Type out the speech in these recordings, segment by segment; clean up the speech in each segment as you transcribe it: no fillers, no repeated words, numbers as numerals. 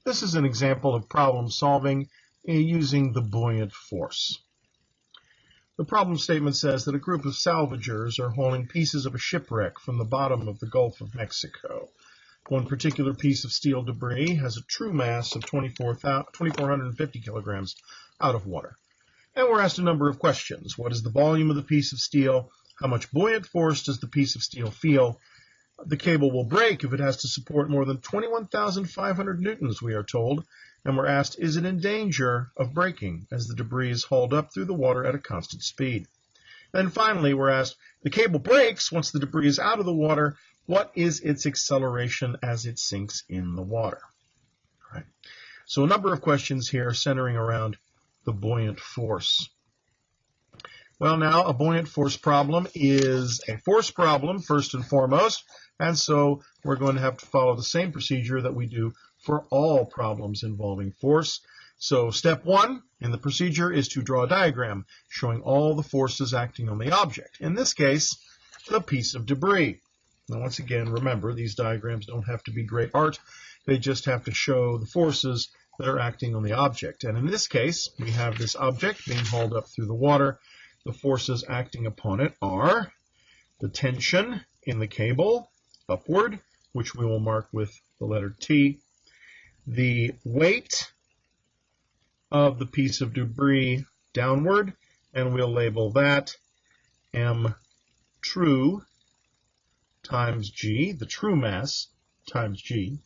This is an example of problem solving using the buoyant force. The problem statement says that a group of salvagers are hauling pieces of a shipwreck from the bottom of the Gulf of Mexico. One particular piece of steel debris has a true mass of 2,450 kilograms out of water. And we're asked a number of questions. What is the volume of the piece of steel? How much buoyant force does the piece of steel feel? The cable will break if it has to support more than 21,500 newtons, we are told. And we're asked, is it in danger of breaking as the debris is hauled up through the water at a constant speed? And finally, we're asked, the cable breaks once the debris is out of the water. What is its acceleration as it sinks in the water? All right. So a number of questions here centering around the buoyant force. Well, now, a buoyant force problem is a force problem, first and foremost, and so we're going to have to follow the same procedure that we do for all problems involving force. So step one in the procedure is to draw a diagram showing all the forces acting on the object. In this case, the piece of debris. Now, once again, remember, these diagrams don't have to be great art. They just have to show the forces that are acting on the object. And in this case, we have this object being hauled up through the water. The forces acting upon it are the tension in the cable upward, which we will mark with the letter T, the weight of the piece of debris downward, and we'll label that M true times G, the true mass times G.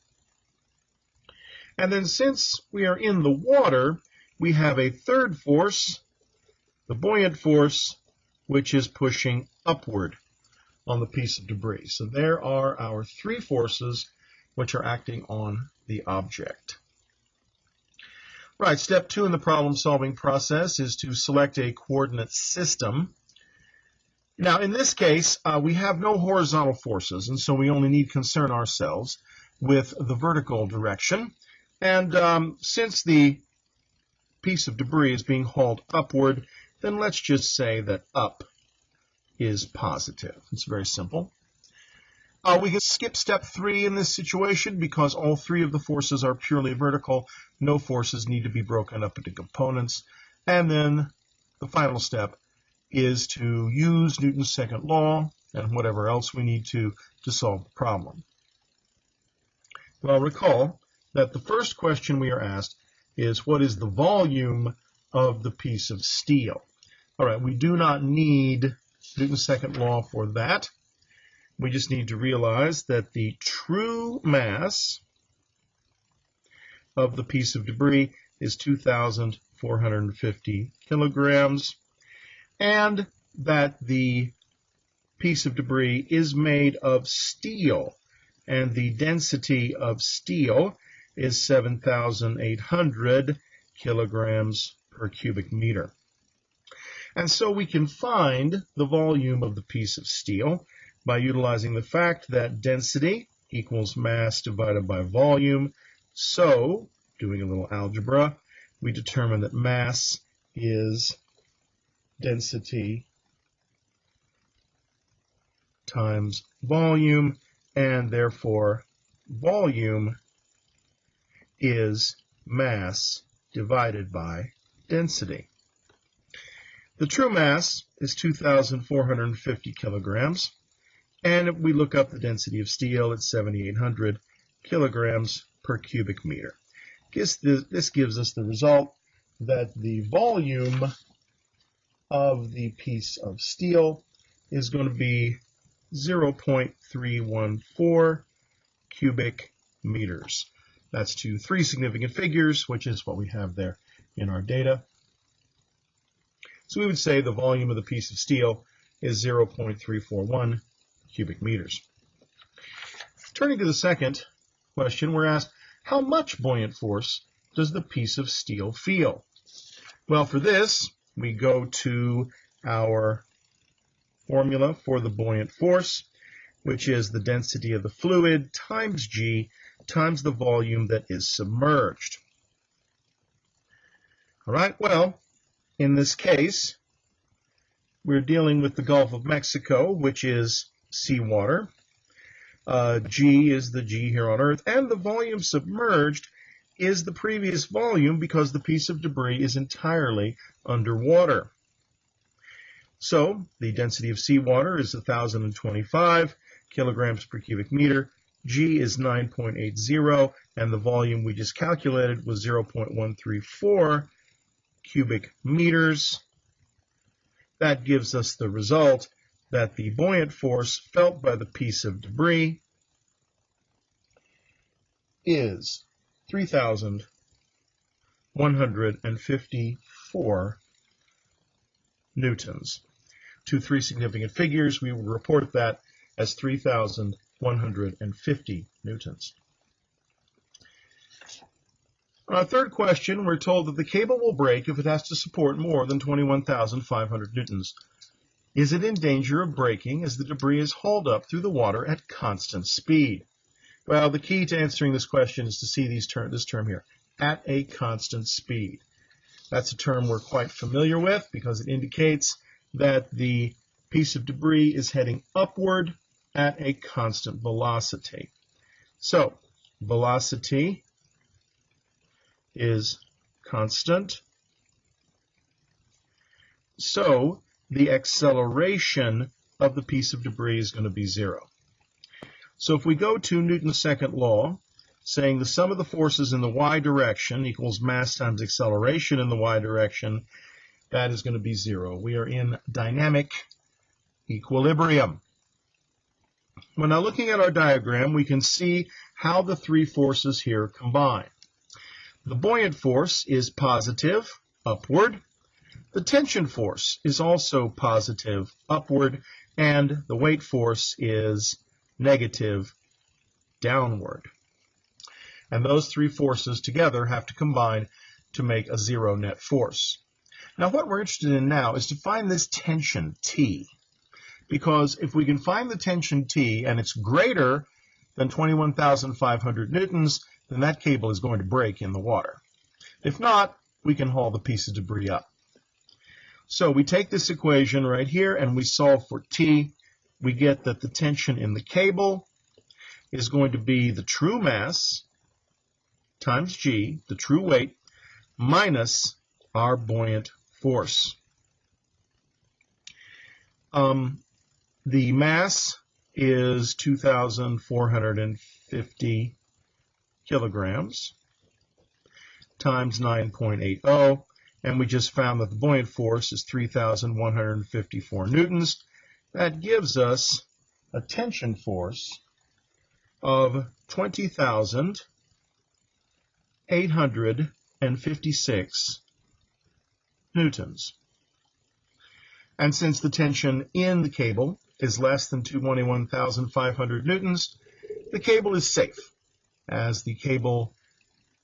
And then since we are in the water, we have a third force, the buoyant force, which is pushing upward on the piece of debris. So there are our three forces which are acting on the object. Right, step two in the problem-solving process is to select a coordinate system. Now, in this case, we have no horizontal forces, and so we only need concern ourselves with the vertical direction. And since the piece of debris is being hauled upward, then let's just say that up is positive. It's very simple. We can skip step three in this situation because all three of the forces are purely vertical. No forces need to be broken up into components. And then the final step is to use Newton's second law and whatever else we need to solve the problem. Well, recall that the first question we are asked is, what is the volume of the piece of steel? All right, we do not need Newton's second law for that. We just need to realize that the true mass of the piece of debris is 2,450 kilograms, and that the piece of debris is made of steel, and the density of steel is 7,800 kilograms per cubic meter. And so we can find the volume of the piece of steel by utilizing the fact that density equals mass divided by volume. So, doing a little algebra, we determine that mass is density times volume, and therefore volume is mass divided by density. The true mass is 2,450 kilograms, and if we look up the density of steel, it's 7,800 kilograms per cubic meter. This gives us the result that the volume of the piece of steel is going to be 0.314 cubic meters. That's to three significant figures, which is what we have there in our data. So we would say the volume of the piece of steel is 0.341 cubic meters. Turning to the second question, we're asked, how much buoyant force does the piece of steel feel? Well, for this, we go to our formula for the buoyant force, which is the density of the fluid times G times the volume that is submerged. All right, well, in this case, we're dealing with the Gulf of Mexico, which is seawater. G is the G here on Earth, and the volume submerged is the previous volume because the piece of debris is entirely underwater. So the density of seawater is 1,025 kilograms per cubic meter. G is 9.80, and the volume we just calculated was 0.134 cubic meters. That gives us the result that the buoyant force felt by the piece of debris is 3,154 newtons. To three significant figures, we will report that as 3,150 newtons. On our third question, we're told that the cable will break if it has to support more than 21,500 newtons. Is it in danger of breaking as the debris is hauled up through the water at constant speed? Well, the key to answering this question is to see this term here, at a constant speed. That's a term we're quite familiar with because it indicates that the piece of debris is heading upward at a constant velocity. So, velocity is constant. So, the acceleration of the piece of debris is going to be 0. So if we go to Newton's second law, saying the sum of the forces in the y direction equals mass times acceleration in the y direction, that is going to be 0. We are in dynamic equilibrium. Well, now looking at our diagram, we can see how the three forces here combine. The buoyant force is positive, upward. The tension force is also positive, upward, and the weight force is negative, downward. And those three forces together have to combine to make a 0 net force. Now what we're interested in now is to find this tension, T. Because if we can find the tension T and it's greater than 21,500 newtons, then that cable is going to break in the water. If not, we can haul the piece of debris up. So we take this equation right here and we solve for T. We get that the tension in the cable is going to be the true mass times G, the true weight, minus our buoyant force. The mass is 2,450 kilograms times 9.80, and we just found that the buoyant force is 3,154 newtons. That gives us a tension force of 20,856 newtons. And since the tension in the cable is less than 21,500 newtons, the cable is safe. As the cable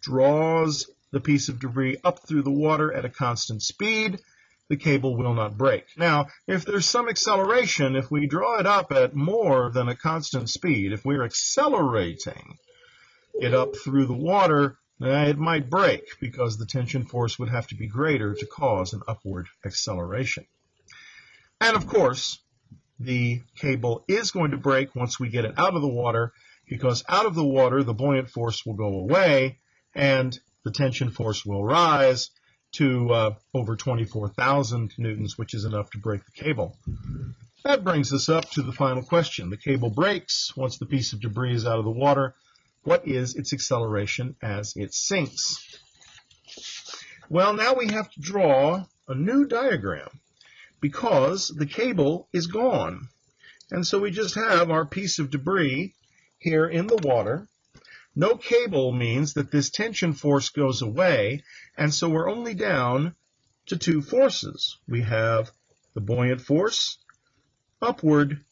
draws the piece of debris up through the water at a constant speed, the cable will not break. Now, if there's some acceleration, if we draw it up at more than a constant speed, if we're accelerating it up through the water, it might break because the tension force would have to be greater to cause an upward acceleration. And of course, the cable is going to break once we get it out of the water, because out of the water the buoyant force will go away and the tension force will rise to over 24,000 newtons, which is enough to break the cable. That brings us up to the final question. The cable breaks once the piece of debris is out of the water. What is its acceleration as it sinks? Well, now we have to draw a new diagram because the cable is gone. And so we just have our piece of debris here in the water. No cable means that this tension force goes away, and so we're only down to two forces. We have the buoyant force, upward,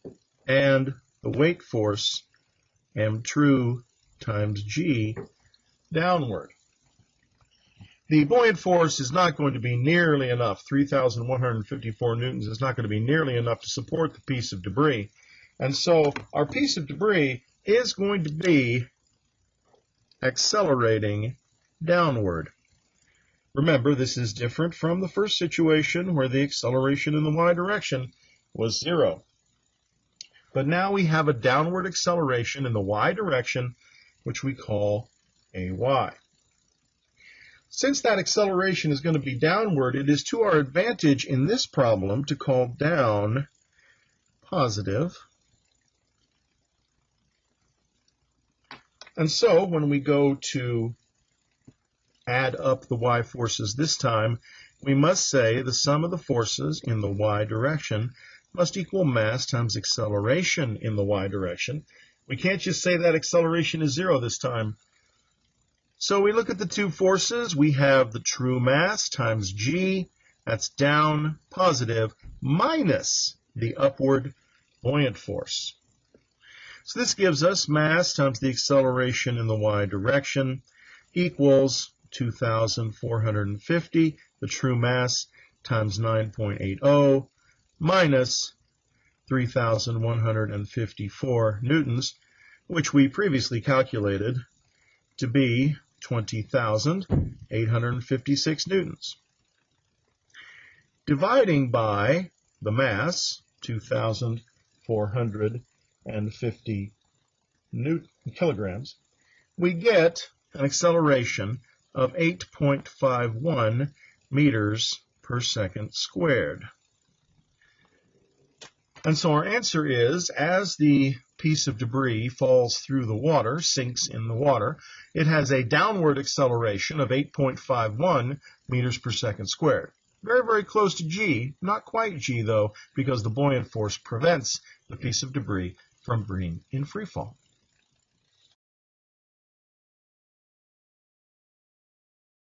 and the weight force, m true times g, downward. The buoyant force is not going to be nearly enough. 3,154 newtons is not going to be nearly enough to support the piece of debris. And so our piece of debris is going to be accelerating downward. Remember, this is different from the first situation where the acceleration in the y direction was 0. But now we have a downward acceleration in the y direction, which we call AY. Since that acceleration is going to be downward, it is to our advantage in this problem to call down positive. And so when we go to add up the y forces this time, we must say the sum of the forces in the y direction must equal mass times acceleration in the y direction. We can't just say that acceleration is 0 this time. So we look at the two forces. We have the true mass times g, that's down positive, minus the upward buoyant force. So this gives us mass times the acceleration in the y direction equals 2,450, the true mass, times 9.80, minus 3,154 newtons, which we previously calculated to be 20,856 newtons. Dividing by the mass, 2,450 kilograms, we get an acceleration of 8.51 meters per second squared. And so our answer is, as the piece of debris falls through the water, sinks in the water, it has a downward acceleration of 8.51 meters per second squared. Very, very close to g, not quite g though, because the buoyant force prevents the piece of debris from being in free fall.